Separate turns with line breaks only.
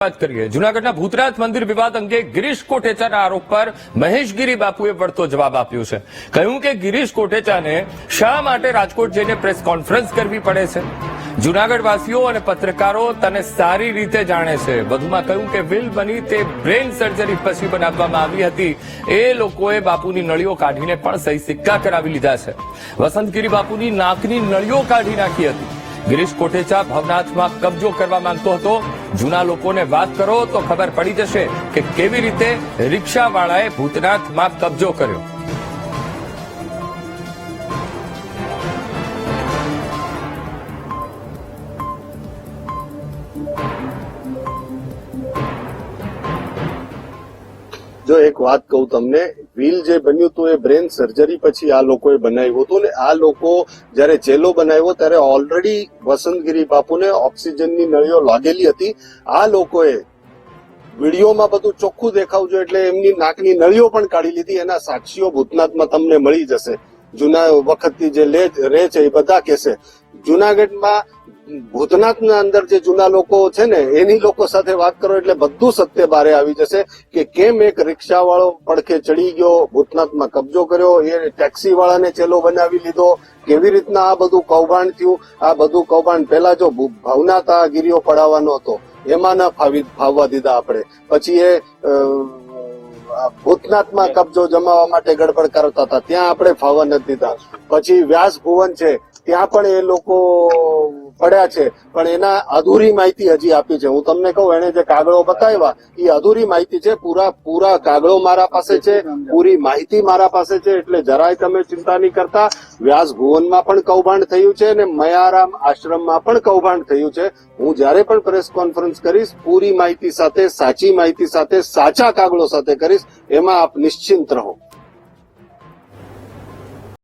વાત કરીએ જૂનાગઢના ભૂતનાથ મંદિર વિવાદ અંગે ગિરીશ કોટેચાના આરોપ પર મહેશગીરી બાપુએ વળતો જવાબ આપ્યો છે। કહ્યું કે ગિરીશ કોટેચાને શા માટે રાજકોટ જઈને પ્રેસ કોન્ફરન્સ કરવી પડે છે। જૂનાગઢવાસીઓ અને પત્રકારો તને સારી રીતે જાણે છે। વધુમાં કહ્યું કે વિલ બની તે બ્રેન સર્જરી પછી બનાવવામાં આવી હતી। એ લોકોએ બાપુની નળીઓ કાઢીને પણ સહી સિક્કા કરાવી લીધા છે। વસંતગીરી બાપુની નાકની નળીઓ કાઢી નાખી હતી। ગિરીશ કોટેચા ભવનાથમાં કબજો કરવા માંગતો હતો। જૂના લોકોને વાત કરો તો ખબર પડી જશે કે કેવી રીતે રિક્ષાવાળાએ ભૂતનાથમાં કબજો કર્યો।
જો એક વાત કહું તમને, વ્હીલ જે બન્યું હતું એ બ્રેન સર્જરી પછી આ લોકોએ બનાવ્યું હતું ને આ લોકો જયારે ચેલો બનાવ્યો ત્યારે ઓલરેડી વસંતગીરી બાપુને ઓક્સિજનની નળીઓ લાગેલી હતી। આ લોકોએ વિડીયોમાં બધું ચોખ્ખું દેખાવું જોઈએ એટલે એમની નાકની નળીઓ પણ કાઢી લીધી। એના સાક્ષીઓ ભૂતનાથમાં તમને મળી જશે। જૂના વખતથી જે રહે છે એ બધા કહેશે। જૂનાગઢમાં ભૂતનાથના અંદર જે જૂના લોકો છે ને એની લોકો સાથે વાત કરો એટલે બધું સત્ય બહાર આવી જશે કે કેમ એક રિક્ષાવાળો પડખે ચડી ગયો, ભૂતનાથમાં કબજો કર્યો, એ ટેક્સી વાળાને ચેલો બનાવી લીધો, કેવી રીતના આ બધું કૌભાંડ થયું। આ બધું કૌભાંડ પહેલા જો ભવનાથ આ ગીરીઓ પડાવવાનો હતો એમાં ના ફાવવા દીધા આપણે, પછી એ ભૂતનાથમાં કબજો જમાવવા માટે ગડબડ કરતા હતા ત્યાં આપણે ફાવવા નથી દીધા। પછી વ્યાસ ભુવન છે ત્યાં પણ એ લોકો પડ્યા છે પણ એના અધૂરી માહિતી હજી આપી છે। હું તમને કહું એને જે કાગળો બતાવ્યા એ અધૂરી માહિતી છે। પૂરા કાગળો મારા પાસે છે, પૂરી માહિતી મારા પાસે છે, એટલે જરાય તમે ચિંતા નહીં કરતા। વ્યાસ ભુવનમાં પણ કૌભાંડ થયું છે અને મયારામ આશ્રમમાં પણ કૌભાંડ થયું છે। હું જયારે પણ પ્રેસ કોન્ફરન્સ કરીશ પૂરી માહિતી સાથે, સાચી માહિતી સાથે, સાચા કાગળો સાથે કરીશ, એમાં આપ નિશ્ચિંત રહો।